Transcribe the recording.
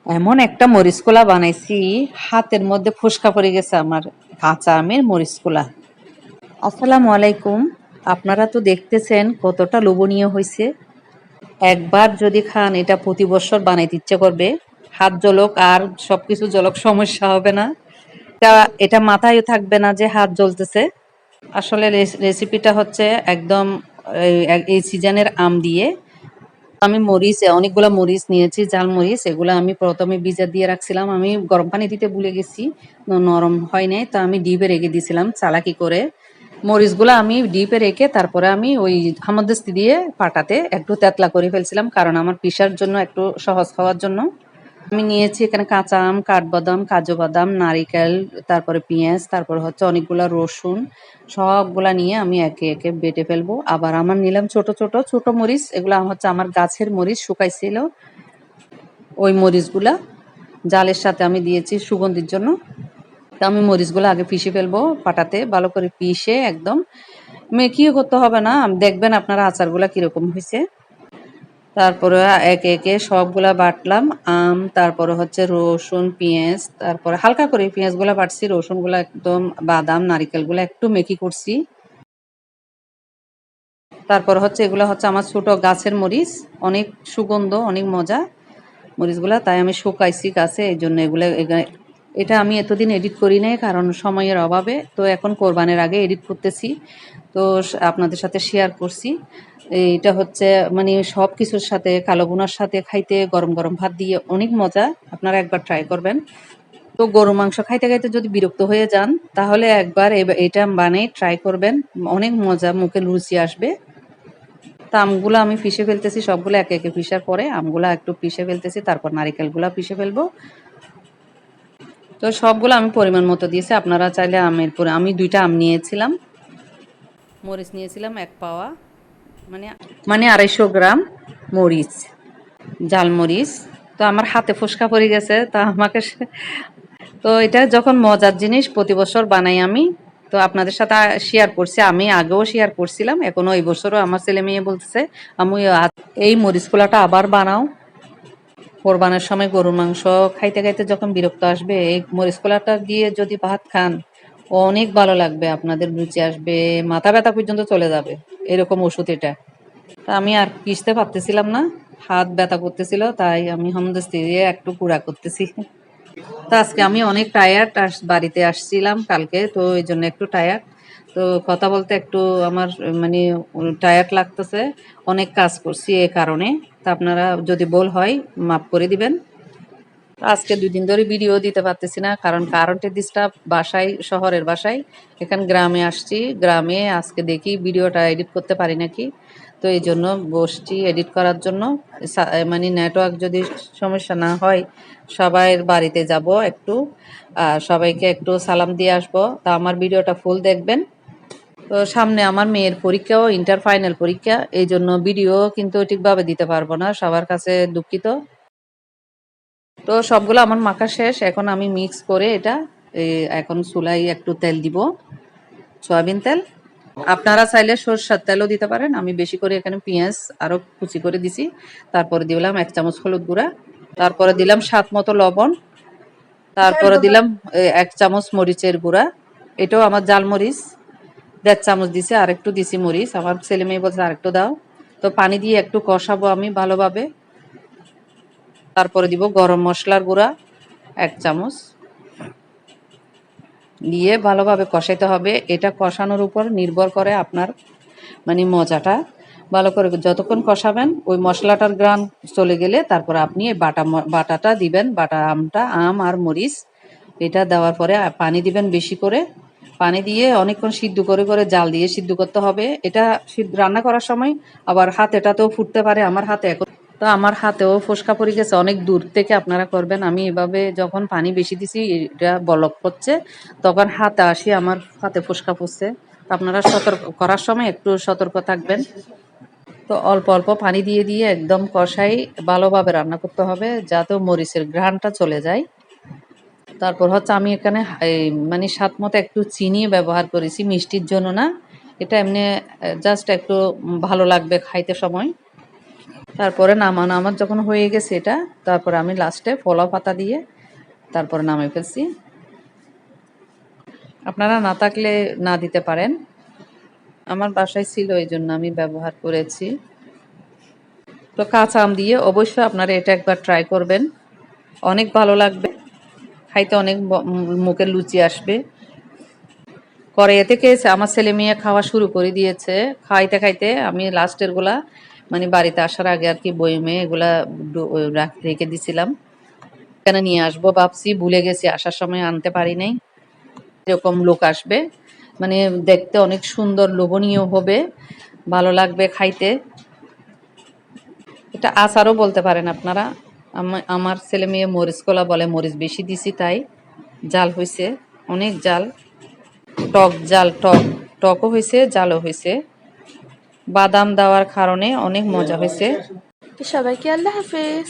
এমন একটা মরিচ কোলা বানাইছি, হাতের মধ্যে ফোসকা পড়ে গেছে আমার। কাঁচা আমের মরিচ কোলা। আসসালামু আলাইকুম। আপনারা তো দেখতেছেন কতটা লোভনীয় হয়েছে। একবার যদি খান এটা প্রতি বছর বানাইতে ইচ্ছে করবে। হাত জ্বলক আর সবকিছু জ্বলক, সমস্যা হবে না। এটা এটা মাথায় থাকবে না যে হাত জ্বলতেছে। আসলে রেসিপিটা হচ্ছে একদম এই সিজনের আম দিয়ে। আমি মরিচ অনেকগুলা মরিচ নিয়েছি, জাল মরিচ। এগুলা আমি প্রথমে ভিজা দিয়ে রাখছিলাম। আমি গরম পানি দিতে ভুলে গেছি, নরম হয় নাই, তো আমি ডিপে রেখে দিয়েছিলাম চালাকি করে। মরিচগুলা আমি ডিপে রেখে তারপরে আমি ওই হামানদিস্তা দিয়ে পাটাতে একটু তেতলা করে ফেলছিলাম, কারণ আমার পিসার জন্য একটু সহজ খাওয়ার জন্য। আমি নিয়েছি এখানে কাঁচা আম, কাঠবাদাম, কাজু বাদাম, নারিকেল, তারপরে পেঁয়াজ, তারপরে হচ্ছে অনেকগুলা রসুন। সবগুলা নিয়ে আমি একে একে বেটে ফেলবো। আবার আমার নিলাম ছোট ছোট ছোট মরিচ। এগুলা হচ্ছে আমার গাছের মরিচ, শুকাইছিল ওই মরিচগুলা। জালের সাথে আমি দিয়েছি সুগন্ধির জন্য। তো আমি মরিচগুলো আগে পিষে ফেলবো পাটাতে, ভালো করে পিষে একদম। মেকিও করতে হবে না, দেখবেন আপনারা আচারগুলা কিরকম হয়েছে। তারপরে একে একে সবগুলা বাটলাম। আম, তারপরে হচ্ছে রসুন, পেঁয়াজ, তারপরে হালকা করে পেঁয়াজগুলা বাটছি, রসুনগুলা একদম, বাদাম, নারিকেলগুলা একটু মেকি করছি। তারপর হচ্ছে এগুলা হচ্ছে আমার ছোট গাছের মরিচ, অনেক সুগন্ধ, অনেক মজা মরিচগুলা, তাই আমি শুকাইছি গাছে, এই জন্য এটা আমি এতদিন এডিট করি নাই, কারণ সময়ের অভাবে। তো এখন কোরবানের আগে এডিট করতেছি, তো আপনাদের সাথে শেয়ার করছি। এটা হচ্ছে মানে সব কিছুর সাথে, কালো বোনার সাথে খাইতে, গরম গরম ভাত দিয়ে অনেক মজা। আপনারা একবার ট্রাই করবেন। তো গরু মাংস খাইতে খাইতে যদি বিরক্ত হয়ে যান, তাহলে একবার এটা বানিয়ে ট্রাই করবেন। অনেক মজা, মুখে রুচি আসবে। তা আমগুলো আমি পিষে ফেলতেছি, সবগুলো একে একে পিষার পরে আমগুলো একটু পিষে ফেলতেছি, তারপর নারিকেলগুলো পিষে ফেলবো। তো সবগুলো আমি পরিমাণ মতো দিয়েছি। আপনারা চাইলে আমের পরে, আমি 2টা আম নিয়েছিলাম, মরিচ নিয়েছিলাম 1 পাওয়া, মানে 250 গ্রাম মরিচ, জাল মরিচ। তো আমার হাতে ফোসকা পড়ে গেছে, তা আমাকে তো এটা যখন মজার জিনিস প্রতি বছর বানাই আমি, তো আপনাদের সাথে শেয়ার করছি। আমি আগেও শেয়ার করছিলাম, এখনো এই বছরও আমার ছেলে মেয়ে বলতেছে আমি এই মরিচ পোলাটা আবার বানাও। কোরবানের সময় গরুর মাংস খাইতে খাইতে যখন বিরক্ত আসবে, এই মরিচ পোলাটা দিয়ে যদি ভাত খান, অনেক ভালো লাগবে, আপনাদের রুচি আসবে, মাথা ব্যথা পর্যন্ত চলে যাবে, এরকম ওষুধ এটা। তা আমি আর পিষতে পারতেছিলাম না, হাত ব্যথা করতেছিল, তাই আমি হামদস্তি দিয়ে একটু গুঁড়া করতেছি। তো আজকে আমি অনেক টায়ার্ড, বাড়িতে আসছিলাম কালকে, তো এই জন্য একটু টায়ার্ড। তো কথা বলতে একটু আমার মানে টায়ার্ড লাগতেছে, অনেক কাজ করছি এ কারণে। তা আপনারা যদি ভুল হয় মাফ করে দিবেন। আজকে 2 দিন ধরে ভিডিও দিতে পারতেছি না, কারণ কারেন্টের ডিস্টার্ব, বাসায়, শহরের বাসায়। এখানে গ্রামে আসছি, গ্রামে আজকে দেখি ভিডিওটা এডিট করতে পারি নাকি। তো এই জন্য বসছি এডিট করার জন্য। মানে নেটওয়ার্ক যদি সমস্যা না হয়, সবাই বাড়িতে যাব একটু, সবাইকে একটু সালাম দিয়ে আসবো। তা আমার ভিডিওটা ফুল দেখবেন। তো সামনে আমার মেয়ের পরীক্ষাও, ইন্টার ফাইনাল পরীক্ষা, এই জন্য ভিডিও কিন্তু ঠিকভাবে দিতে পারবো না, সবার কাছে দুঃখিত। তো সবগুলো আমার মাখা শেষ, এখন আমি মিক্স করে এটা এখন চুলায় একটু তেল দিব, সয়াবিন তেল। আপনারা চাইলে সরষের তেলও দিতে পারেন। আমি বেশি করে এখানে পেঁয়াজ আরো কুচি করে দিছি। তারপরে দিলাম 1 চামচ হলুদ গুঁড়া, তারপরে দিলাম স্বাদ মতো লবণ, তারপরে দিলাম 1 চামচ মরিচের গুঁড়া, এটাও আমার জাল মরিচ, 1.5 চামচ দিছি, আর একটু দিছি মরিচ, আমার ছেলে মেয়ে বলছে আর একটু দাও। তো পানি দিয়ে একটু কষাবো আমি ভালোভাবে। তারপরে দিব গরম মশলার গুঁড়া 1 চামচ, দিয়ে ভালোভাবে কষাইতে হবে। এটা কষানোর উপর নির্ভর করে আপনার মানে মজাটা। ভালো করে যতক্ষণ কষাবেন, ওই মশলাটার গ্রান চলে গেলে তারপর আপনি এই বাটাটা দিবেন, বাটা আমটা, আম আর মরিচ, এটা দেওয়ার পরে পানি দিবেন বেশি করে। পানি দিয়ে অনেকক্ষণ সিদ্ধ করে করে জাল দিয়ে সিদ্ধ করতে হবে। এটা রান্না করার সময় আবার হাতেটাতেও ফুটতে পারে, আমার হাতে এখন তো আমার হাতেও ফোসকা পড়ে গেছে। অনেক দূর থেকে আপনারা করবেন। আমি এভাবে যখন পানি বেশি দিছি, এটা বলক হচ্ছে, তখন হাতে আসি আমার হাতে ফোসকা পড়ছে। আপনারা সতর্ক করার সময় একটু সতর্ক থাকবেন। তো অল্প অল্প পানি দিয়ে দিয়ে একদম কষাই ভালোভাবে রান্না করতে হবে, যাতে মরিচের ঘ্রাণটা চলে যায়। তারপর হচ্ছে আমি এখানে মানে স্বাদ মতো একটু চিনি ব্যবহার করেছি, মিষ্টির জন্য না, এটা এমনি জাস্ট একটু ভালো লাগবে খাইতে সময়। তারপরে নামানো আমার যখন হয়ে গেছে এটা, তারপরে আমি লাস্টে পোলাও পাতা দিয়ে তারপরে নামিয়ে ফেলছি। আপনারা না থাকলে না দিতে পারেন, আমার বাসায় ছিল এই জন্য আমি ব্যবহার করেছি। তো কাঁচা আম দিয়ে অবশ্যই আপনারা এটা একবার ট্রাই করবেন, অনেক ভালো লাগবে খাইতে, অনেক মুখে লুচি আসবে। কড়াইয়ে থেকে আমার ছেলে মেয়ে খাওয়া শুরু করে দিয়েছে, খাইতে খাইতে আমি লাস্টের গুলা মানে বাড়িতে আসার আগে আর কি বয়মে এগুলা রেখে দিছিলাম, এখানে নিয়ে আসবো ভাবছি, ভুলে গেছি, আসার সময় আনতে পারি নাই। এরকম লোক আসবে, মানে দেখতে অনেক সুন্দর, লোভনীয় হবে, ভালো লাগবে খাইতে। এটা আচারও বলতে পারেন আপনারা। আমার ছেলে মেয়ে মরিচ কলা বলে, মরিচ বেশি দিছি তাই জাল হয়েছে, অনেক জাল, টক জাল, টকও হয়েছে, জালও হয়েছে, বাদাম দেওয়ার কারণে অনেক মজা হয়েছে। সবাইকে আল্লাহ হাফেজ।